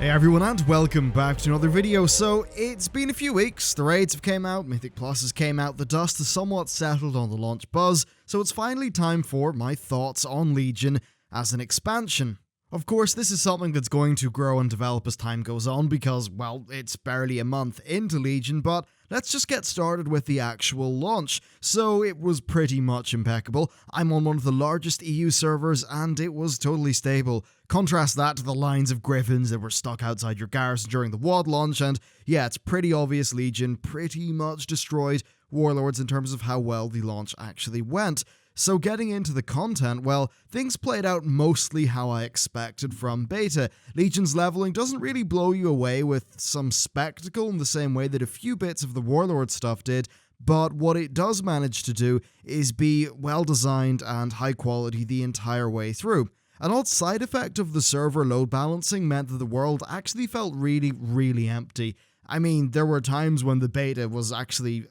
Hey everyone, and welcome back to another video. So it's been a few weeks, the raids have came out, Mythic Pluses came out, the dust has somewhat settled on the launch buzz, so it's finally time for my thoughts on Legion as an expansion. Of course, this is something that's going to grow and develop as time goes on because, well, it's barely a month into Legion, but let's just get started with the actual launch. So it was pretty much impeccable. I'm on one of the largest EU servers and it was totally stable. Contrast that to the lines of griffins that were stuck outside your garrison during the WoD launch, and yeah, it's pretty obvious Legion pretty much destroyed Warlords in terms of how well the launch actually went. So getting into the content, well, things played out mostly how I expected from beta. Legion's leveling doesn't really blow you away with some spectacle in the same way that a few bits of the Warlord stuff did, but what it does manage to do is be well designed and high quality the entire way through. An odd side effect of the server load balancing meant that the world actually felt really empty. I mean, there were times when the beta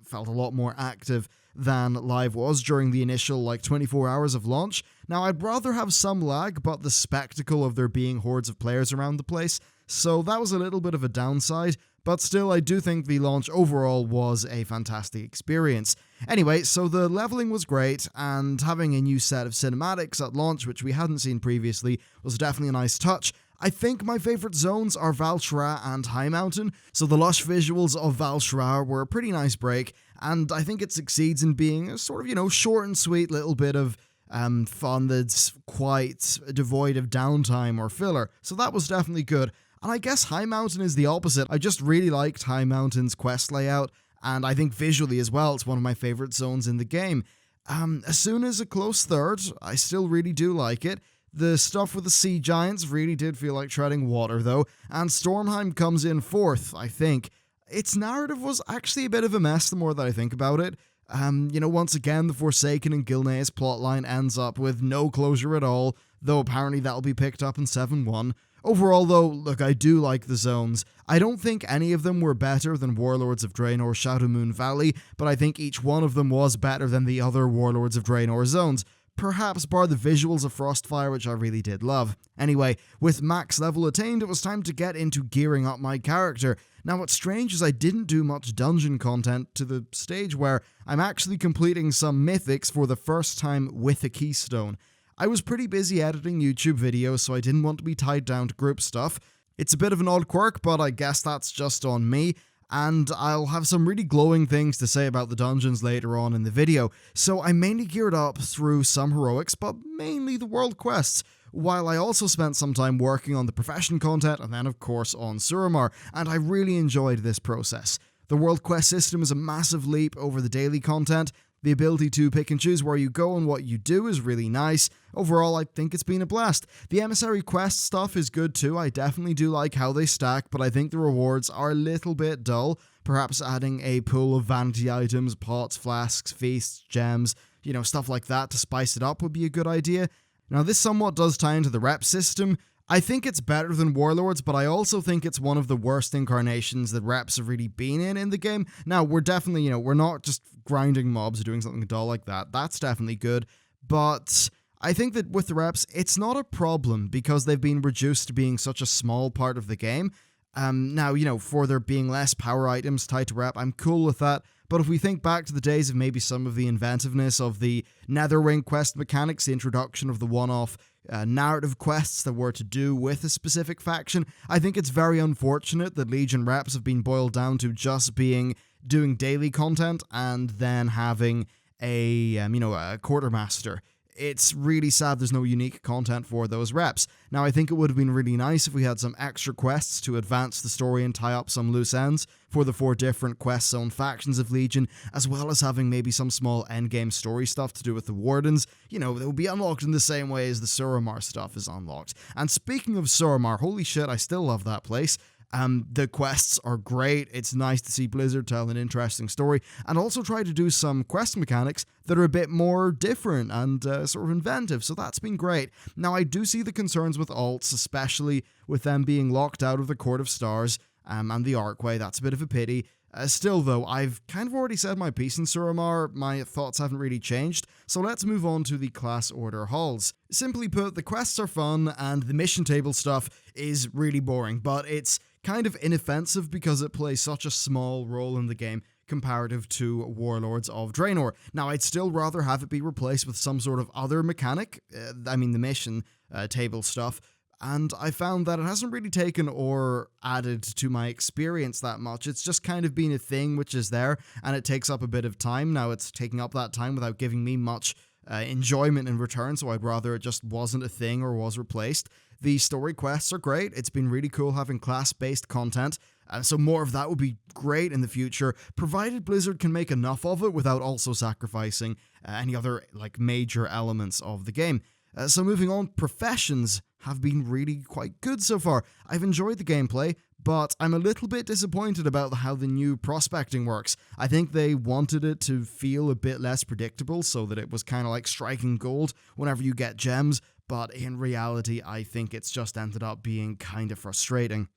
felt a lot more active than live was during the initial 24 hours of launch. Now, I'd rather have some lag, but the spectacle of there being hordes of players around the place, so that was a little bit of a downside, but still I do think the launch overall was a fantastic experience. Anyway, so the leveling was great, and having a new set of cinematics at launch, which we hadn't seen previously, was definitely a nice touch. I think my favourite zones are Val'Shra and High Mountain, so the lush visuals of Val'Shra were a pretty nice break, and I think it succeeds in being a sort of, short and sweet little bit of fun that's quite devoid of downtime or filler, so that was definitely good. And I guess High Mountain is the opposite. I just really liked High Mountain's quest layout, and I think visually as well, it's one of my favourite zones in the game. As soon as a close third, I still really do like it. The stuff with the sea giants really did feel like treading water though, and Stormheim comes in fourth, I think. Its narrative was actually a bit of a mess the more that I think about it. Once again, the Forsaken and Gilnea's plotline ends up with no closure at all, though apparently that'll be picked up in 7.1. Overall though, look, I do like the zones. I don't think any of them were better than Warlords of Draenor Shadowmoon Valley, but I think each one of them was better than the other Warlords of Draenor zones. Perhaps bar the visuals of Frostfire, which I really did love. Anyway, with max level attained, it was time to get into gearing up my character. Now what's strange is I didn't do much dungeon content to the stage where I'm actually completing some mythics for the first time with a keystone. I was pretty busy editing YouTube videos, so I didn't want to be tied down to group stuff. It's a bit of an odd quirk, but I guess that's just on me. And I'll have some really glowing things to say about the dungeons later on in the video, so I mainly geared up through some heroics, but mainly the world quests, while I also spent some time working on the profession content and then of course on Suramar, and I really enjoyed this process. The world quest system is a massive leap over the daily content. The ability to pick and choose where you go and what you do is really nice. Overall, I think it's been a blast. The emissary quest stuff is good too. I definitely do like how they stack, but I think the rewards are a little bit dull. Perhaps adding a pool of vanity items, pots, flasks, feasts, gems, stuff like that to spice it up would be a good idea. Now, this somewhat does tie into the rep system. I think it's better than Warlords, but I also think it's one of the worst incarnations that reps have really been in the game. Now, we're definitely, we're not just grinding mobs or doing something dull like that. That's definitely good, but I think that with the reps, it's not a problem because they've been reduced to being such a small part of the game. Now, for there being less power items tied to rep, I'm cool with that. But if we think back to the days of maybe some of the inventiveness of the Netherwing quest mechanics, the introduction of the one-off narrative quests that were to do with a specific faction, I think it's very unfortunate that Legion reps have been boiled down to just doing daily content and then having a quartermaster. It's really sad there's no unique content for those reps. Now, I think it would have been really nice if we had some extra quests to advance the story and tie up some loose ends for the 4 different quest zone factions of Legion, as well as having maybe some small endgame story stuff to do with the Wardens. They will be unlocked in the same way as the Suramar stuff is unlocked. And speaking of Suramar, holy shit, I still love that place. The quests are great. It's nice to see Blizzard tell an interesting story and also try to do some quest mechanics that are a bit more different and sort of inventive, so that's been great. Now, I do see the concerns with alts, especially with them being locked out of the Court of Stars and the Archway. That's a bit of a pity. Still though, I've kind of already said my piece in Suramar, my thoughts haven't really changed, so let's move on to the class order halls. Simply put, the quests are fun and the mission table stuff is really boring, but it's kind of inoffensive because it plays such a small role in the game comparative to Warlords of Draenor. Now, I'd still rather have it be replaced with some sort of other mechanic, the mission table stuff, and I found that it hasn't really taken or added to my experience that much. It's just kind of been a thing which is there, and it takes up a bit of time. Now, it's taking up that time without giving me much enjoyment in return, so I'd rather it just wasn't a thing or was replaced. The story quests are great. It's been really cool having class-based content, so more of that would be great in the future, provided Blizzard can make enough of it without also sacrificing any other major elements of the game. So moving on, professions have been really quite good so far. I've enjoyed the gameplay, but I'm a little bit disappointed about how the new prospecting works. I think they wanted it to feel a bit less predictable so that it was kind of like striking gold whenever you get gems, but in reality, I think it's just ended up being kind of frustrating.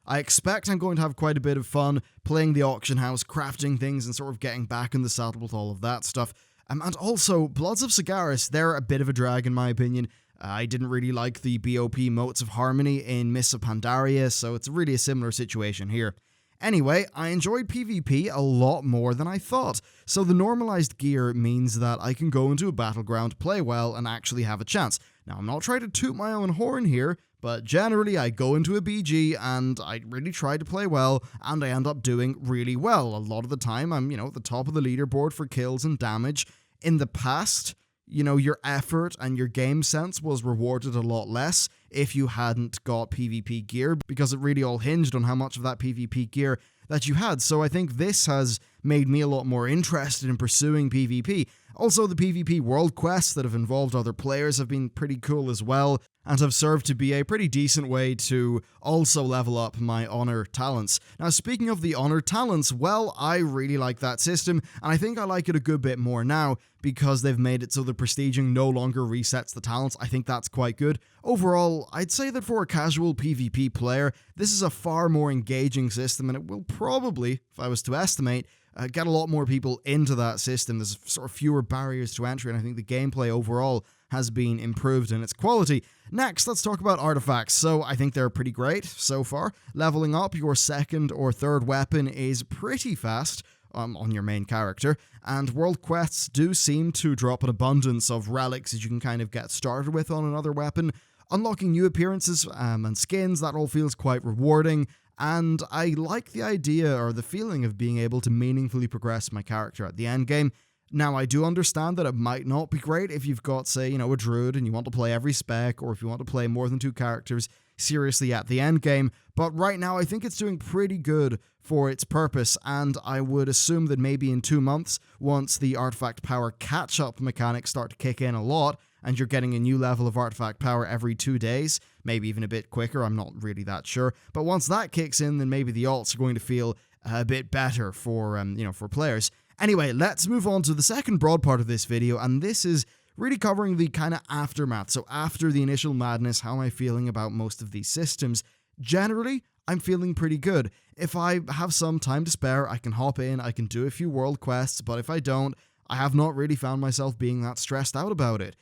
I expect I'm going to have quite a bit of fun playing the auction house, crafting things, and sort of getting back in the saddle with all of that stuff. And also, Bloods of Sagaris, they're a bit of a drag in my opinion. I didn't really like the BOP Motes of Harmony in Mists of Pandaria, so it's really a similar situation here. Anyway, I enjoyed PvP a lot more than I thought, so the normalized gear means that I can go into a battleground, play well, and actually have a chance. Now, I'm not trying to toot my own horn here, but generally I go into a BG and I really try to play well, and I end up doing really well. A lot of the time I'm, at the top of the leaderboard for kills and damage. In the past, your effort and your game sense was rewarded a lot less if you hadn't got PvP gear, because it really all hinged on how much of that PvP gear that you had. So I think this has made me a lot more interested in pursuing PvP. Also, the PvP world quests that have involved other players have been pretty cool as well, and have served to be a pretty decent way to also level up my honor talents. Now, speaking of the honor talents, well, I really like that system, and I think I like it a good bit more now, because they've made it so the prestiging no longer resets the talents. I think that's quite good. Overall, I'd say that for a casual PvP player, this is a far more engaging system, and it will probably, if I was to estimate, get a lot more people into that system. There's sort of fewer barriers to entry, and I think the gameplay overall has been improved in its quality. Next, let's talk about artifacts. So I think they're pretty great so far. Leveling up your second or third weapon is pretty fast on your main character, and world quests do seem to drop an abundance of relics that you can kind of get started with on another weapon. Unlocking new appearances and skins, that all feels quite rewarding, and I like the idea or the feeling of being able to meaningfully progress my character at the end game. Now, I do understand that it might not be great if you've got, say, a druid and you want to play every spec, or if you want to play more than 2 characters seriously at the end game, but right now I think it's doing pretty good for its purpose, and I would assume that maybe in 2 months, once the artifact power catch-up mechanics start to kick in a lot, and you're getting a new level of artifact power every 2 days, maybe even a bit quicker, I'm not really that sure, but once that kicks in, then maybe the alts are going to feel a bit better for, for players. Anyway, let's move on to the second broad part of this video, and this is really covering the kind of aftermath. So after the initial madness, how am I feeling about most of these systems? Generally, I'm feeling pretty good. If I have some time to spare, I can hop in, I can do a few world quests, but if I don't, I have not really found myself being that stressed out about it.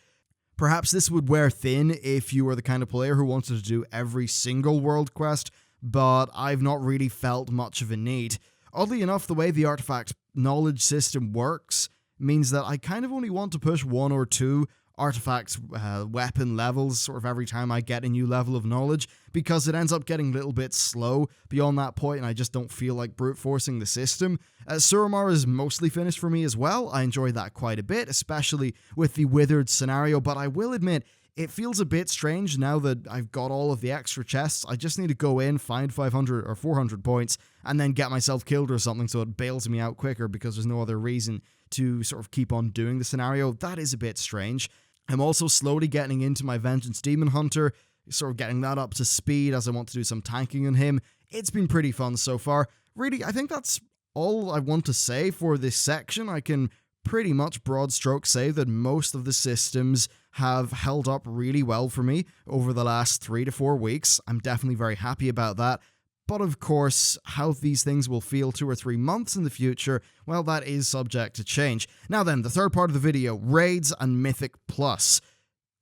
Perhaps this would wear thin if you were the kind of player who wanted to do every single world quest, but I've not really felt much of a need. Oddly enough, the way the artifact knowledge system works means that I kind of only want to push 1 or 2 artifact weapon levels sort of every time I get a new level of knowledge, because it ends up getting a little bit slow beyond that point, and I just don't feel like brute forcing the system. Suramar is mostly finished for me as well. I enjoy that quite a bit, especially with the withered scenario, but I will admit, it feels a bit strange now that I've got all of the extra chests. I just need to go in, find 500 or 400 points, and then get myself killed or something so it bails me out quicker because there's no other reason to sort of keep on doing the scenario. That is a bit strange. I'm also slowly getting into my Vengeance Demon Hunter, sort of getting that up to speed as I want to do some tanking on him. It's been pretty fun so far. Really, I think that's all I want to say for this section. I can pretty much broad strokes say that most of the systems have held up really well for me over the last 3 to 4 weeks. I'm definitely very happy about that. But of course, how these things will feel 2 or 3 months in the future, well, that is subject to change. Now then, the third part of the video, raids and Mythic Plus.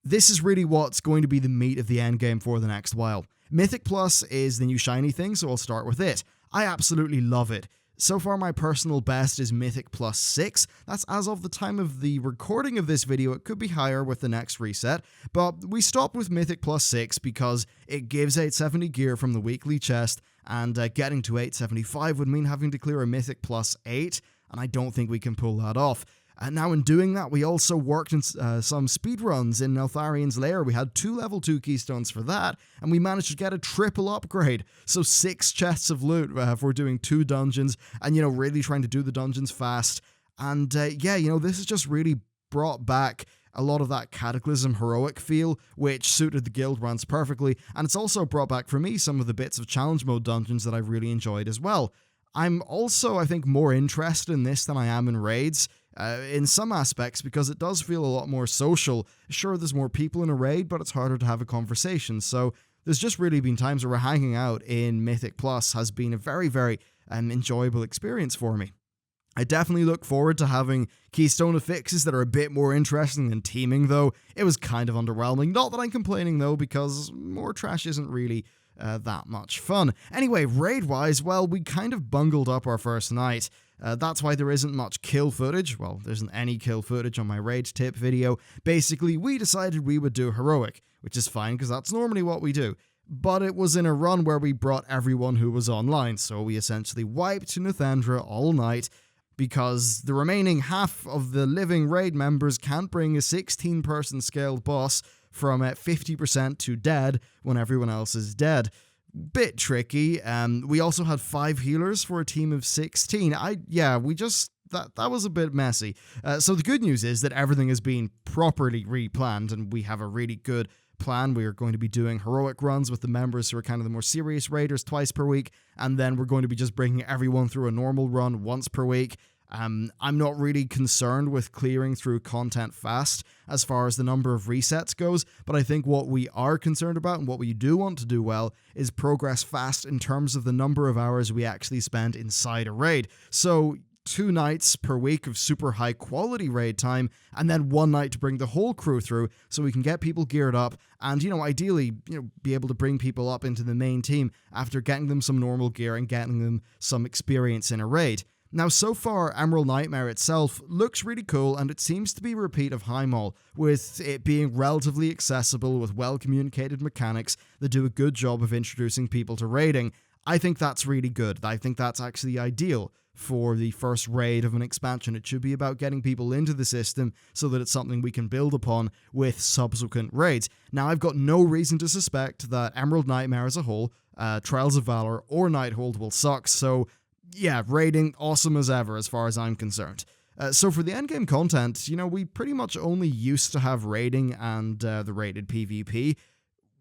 This is really what's going to be the meat of the endgame for the next while. Mythic Plus is the new shiny thing, so I'll start with it. I absolutely love it. So far, my personal best is Mythic Plus 6. That's as of the time of the recording of this video. It could be higher with the next reset, but we stopped with Mythic Plus 6 because it gives 870 gear from the weekly chest, and getting to 875 would mean having to clear a Mythic Plus 8, and I don't think we can pull that off. Now in doing that, we also worked in some speedruns in Neltharion's Lair. We had 2 level 2 keystones for that, and we managed to get a triple upgrade. So 6 chests of loot for doing 2 dungeons, and, really trying to do the dungeons fast. And this has just really brought back a lot of that Cataclysm heroic feel, which suited the guild runs perfectly, and it's also brought back for me some of the bits of challenge mode dungeons that I've really enjoyed as well. I'm also, I think, more interested in this than I am in raids, in some aspects, because it does feel a lot more social. Sure, there's more people in a raid, but it's harder to have a conversation, so there's just really been times where hanging out in Mythic Plus has been a very, very enjoyable experience for me. I definitely look forward to having keystone affixes that are a bit more interesting than teaming, though. It was kind of underwhelming. Not that I'm complaining, though, because more trash isn't really that much fun. Anyway, raid-wise, well, we kind of bungled up our first night. That's why there isn't much kill footage. Well, there isn't any kill footage on my raid tip video. Basically, we decided we would do heroic, which is fine because that's normally what we do. But it was in a run where we brought everyone who was online, so we essentially wiped Nuthendra all night, because the remaining half of the living raid members can't bring a 16-person scaled boss from 50% to dead when everyone else is dead. Bit tricky. We also had 5 healers for a team of 16. That was a bit messy. So the good news is that everything has been properly replanned, and we have a really good plan. We are going to be doing heroic runs with the members who are kind of the more serious raiders twice per week, and then we're going to be just bringing everyone through a normal run once per week. I'm not really concerned with clearing through content fast as far as the number of resets goes, but I think what we are concerned about and what we do want to do well is progress fast in terms of the number of hours we actually spend inside a raid. So 2 nights per week of super high quality raid time, and then 1 night to bring the whole crew through so we can get people geared up and, ideally, be able to bring people up into the main team after getting them some normal gear and getting them some experience in a raid. Now, so far, Emerald Nightmare itself looks really cool, and it seems to be a repeat of Highmall, with it being relatively accessible with well-communicated mechanics that do a good job of introducing people to raiding. I think that's really good. I think that's actually ideal for the first raid of an expansion. It should be about getting people into the system so that it's something we can build upon with subsequent raids. Now, I've got no reason to suspect that Emerald Nightmare as a whole, Trials of Valor, or Nighthold will suck, so yeah, raiding, awesome as ever as far as I'm concerned. So for the endgame content, we pretty much only used to have raiding and the rated PvP.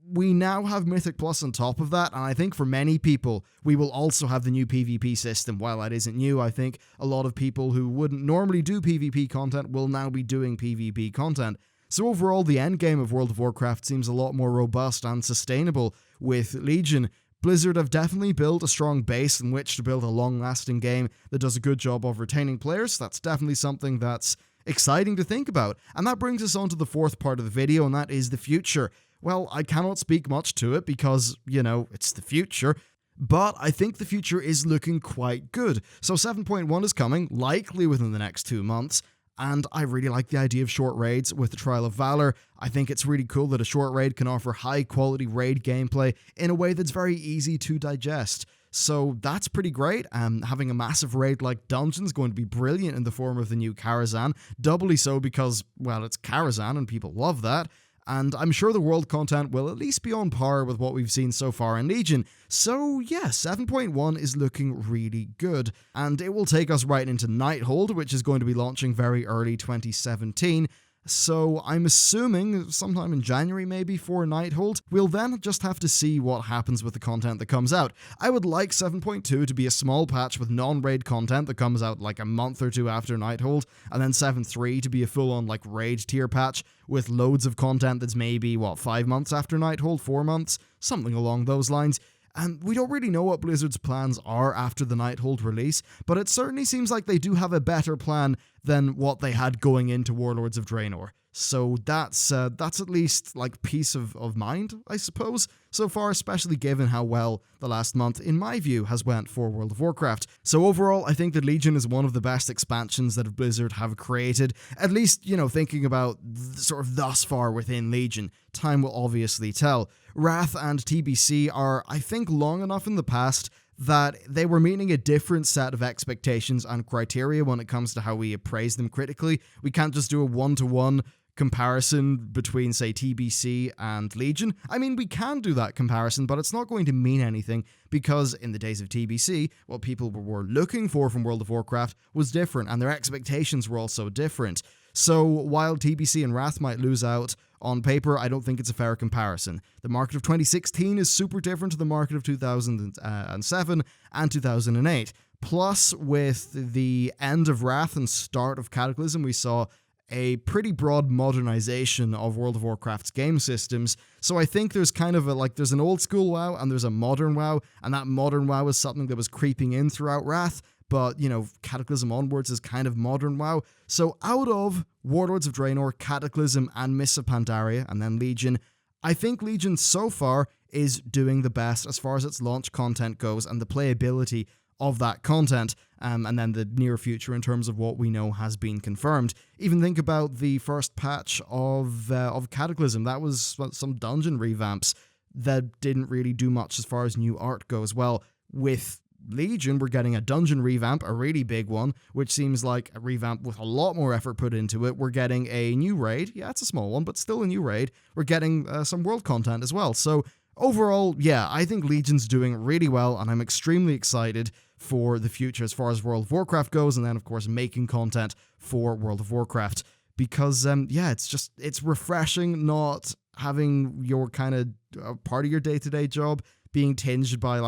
We now have Mythic Plus on top of that, and I think for many people, we will also have the new PvP system. While that isn't new, I think a lot of people who wouldn't normally do PvP content will now be doing PvP content. So overall, the endgame of World of Warcraft seems a lot more robust and sustainable with Legion. Blizzard have definitely built a strong base in which to build a long-lasting game that does a good job of retaining players. That's definitely something that's exciting to think about. And that brings us on to the fourth part of the video, and that is the future. Well, I cannot speak much to it because, it's the future, but I think the future is looking quite good. So 7.1 is coming, likely within the next 2 months, and I really like the idea of short raids with the Trial of Valor. I think it's really cool that a short raid can offer high-quality raid gameplay in a way that's very easy to digest. So that's pretty great. Having a massive raid like Dungeon's going to be brilliant in the form of the new Karazhan, doubly so because, well, it's Karazhan and people love that. And I'm sure the world content will at least be on par with what we've seen so far in Legion. So yeah, 7.1 is looking really good. And it will take us right into Nighthold, which is going to be launching very early 2017. So I'm assuming sometime in January maybe for Nighthold. We'll then just have to see what happens with the content that comes out. I would like 7.2 to be a small patch with non-raid content that comes out like a month or 2 after Nighthold, and then 7.3 to be a full-on like raid tier patch with loads of content that's maybe, 5 months after Nighthold, 4 months, something along those lines. and we don't really know what Blizzard's plans are after the Nighthold release, but it certainly seems like they do have a better plan than what they had going into Warlords of Draenor. So that's at least like peace of mind, I suppose, so far, especially given how well the last month, in my view, has went for World of Warcraft. So overall, I think that Legion is one of the best expansions that Blizzard have created, at least, thinking about sort of thus far within Legion. Time will obviously tell. Wrath and TBC are, I think, long enough in the past that they were meeting a different set of expectations and criteria when it comes to how we appraise them critically. We can't just do a one-to-one comparison between, say, TBC and Legion. I mean, we can do that comparison, but it's not going to mean anything because in the days of TBC, what people were looking for from World of Warcraft was different, and their expectations were also different. So while TBC and Wrath might lose out on paper, I don't think it's a fair comparison. The market of 2016 is super different to the market of 2007 and 2008. Plus, with the end of Wrath and start of Cataclysm, we saw a pretty broad modernization of World of Warcraft's game systems. So I think there's kind of there's an old school WoW and there's a modern WoW, and that modern WoW is something that was creeping in throughout Wrath, but, Cataclysm onwards is kind of modern WoW. So out of Warlords of Draenor, Cataclysm, and Mists of Pandaria, and then Legion, I think Legion so far is doing the best as far as its launch content goes and the playability of that content, and then the near future in terms of what we know has been confirmed. Even think about the first patch of Cataclysm. That was some dungeon revamps that didn't really do much as far as new art goes. Well, with Legion, we're getting a dungeon revamp, a really big one, which seems like a revamp with a lot more effort put into it. We're getting a new raid. Yeah, it's a small one, but still a new raid. We're getting some world content as well. So overall, yeah, I think Legion's doing really well, and I'm extremely excited for the future as far as World of Warcraft goes, and then, of course, making content for World of Warcraft. Because, it's refreshing not having your kind of part of your day-to-day job being tinged by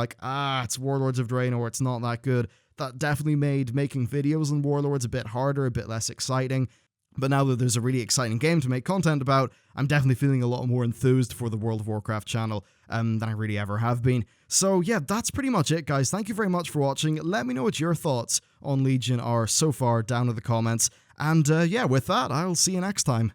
it's Warlords of Draenor, it's not that good. That definitely made making videos on Warlords a bit harder, a bit less exciting. But now that there's a really exciting game to make content about, I'm definitely feeling a lot more enthused for the World of Warcraft channel than I really ever have been. So yeah, that's pretty much it, guys. Thank you very much for watching. Let me know what your thoughts on Legion are so far down in the comments. And with that, I'll see you next time.